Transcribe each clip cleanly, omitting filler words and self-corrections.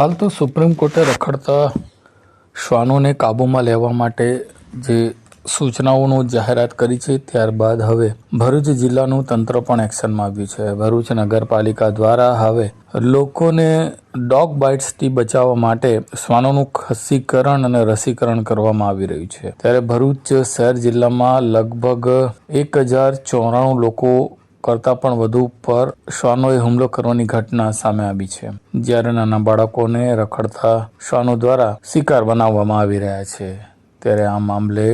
હાલ તો સુપ્રીમ કોર્ટે રખડતા શ્વાનોને કાબૂમાં લેવા માટે જે સૂચનાઓનું જાહેરાત કરી છે, ત્યારબાદ હવે ભરૂચ જિલ્લાનું તંત્ર પણ એક્શનમાં આવ્યું છે. ભરૂચ નગરપાલિકા દ્વારા હવે લોકોને ડોગ બાઇટ્સથી બચાવવા માટે શ્વાનોનું ખસીકરણ અને રસીકરણ કરવામાં આવી રહ્યું છે. ત્યારે ભરૂચ શહેર જિલ્લામાં લગભગ 1094 લોકો કરતાં પણ વધુ પર શ્વાનોએ હુમલો કરવાની ઘટના સામે આવી છે, જ્યારે નાના બાળકોને રખડતા શ્વાનો દ્વારા શિકાર બનાવવામાં આવી રહ્યા છે. ત્યારે આ મામલે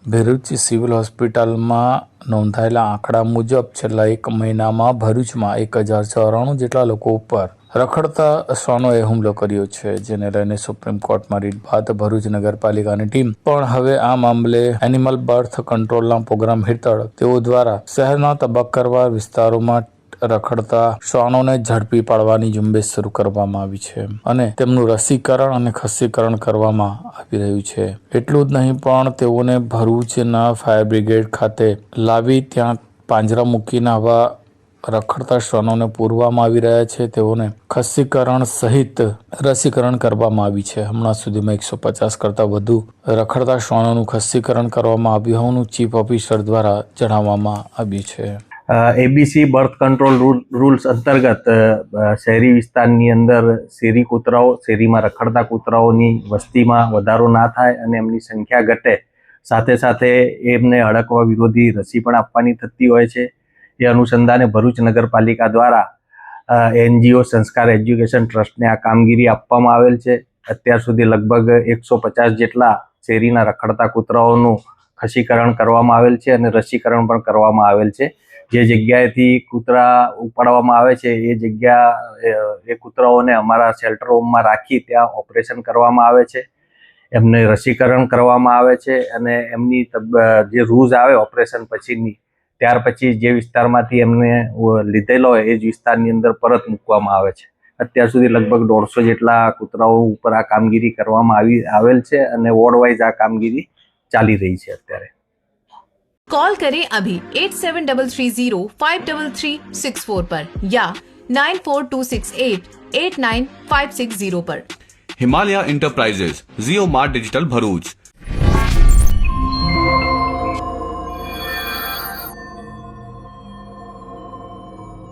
ભરૂચ સિવિલ હોસ્પિટલમાં નોંધાયેલા આંકડા મુજબ છેલ્લા 1 મહિનામાં ભરૂચમાં 1094 જેટલા લોકો ઉપર રખડતા શ્વાનોએ હુમલો કર્યો છે, જેને લઈને સુપ્રીમ કોર્ટમાં રીટ બાદ ભરૂચ નગરપાલિકાની ટીમ પણ હવે આ મામલે એનિમલ બર્થ કંટ્રોલના પ્રોગ્રામ હેઠળ તેઓ દ્વારા શહેરના તબક્કાવાર વિસ્તારોમાં રખડતા શ્વાનોને ઝડપી પાડવાની ઝુંબેશ શરૂ કરવામાં આવી છે અને તેમનું રસીકરણ અને ખસીકરણ કરવામાં આવી રહ્યું છે. એટલું જ નહીં પણ તેઓને ભરૂચના ફાયર બ્રિગેડ ખાતે લાવી ત્યાં પાંજરા મૂકીને આવા રખડતા શ્વાનોને પૂરવામાં આવી રહ્યા છે. તેઓને ખસીકરણ સહિત રસીકરણ કરવામાં આવી છે. હમણાં સુધીમાં 150 કરતાં વધુ રખડતા શ્વાનોનું ખસીકરણ કરવામાં આવ્યું હોવાનું ચીફ ઓફિસર દ્વારા જણાવવામાં આવ્યું છે. એબીસી બર્થ કંટ્રોલ રૂલ્સ અંતર્ગત શહેરી વિસ્તારની અંદર શેરી કૂતરાઓ, શેરીમાં રખડતા કૂતરાઓની વસ્તીમાં વધારો ના થાય અને એમની સંખ્યા ઘટે, સાથે સાથે એમને હડકવા વિરોધી રસી પણ આપવાની થતી હોય છે. એ અનુસંધાને ભરૂચ નગરપાલિકા દ્વારા એનજીઓ સંસ્કાર એજ્યુકેશન ટ્રસ્ટને આ કામગીરી આપવામાં આવેલ છે. અત્યાર સુધી લગભગ 150 જેટલા શેરીના રખડતા કૂતરાઓનું ખસીકરણ કરવામાં આવેલ છે અને રસીકરણ પણ કરવામાં આવેલ છે. જે જગ્યાએથી કૂતરા ઉપાડવામાં આવે છે એ જગ્યા એ કૂતરાઓને અમારા શેલ્ટર હોમમાં રાખી ત્યાં ઓપરેશન કરવામાં આવે છે, એમને રસીકરણ કરવામાં આવે છે અને એમની જે રૂઝ આવે ઓપરેશન પછીની, ત્યાર પછી જે વિસ્તારમાંથી એમને લીધેલો હોય એ જ વિસ્તારની અંદર પરત મૂકવામાં આવે છે. અત્યાર સુધી લગભગ 150 જેટલા કૂતરાઓ ઉપર આ કામગીરી કરવામાં આવેલ છે અને વોર્ડ વાઇઝ આ કામગીરી ચાલી રહી છે. અત્યારે कॉल करें अभी 8733053364 पर या 9426889560 पर. हिमालय इंटरप्राइजेज, जियो मार्ट डिजिटल भरूच,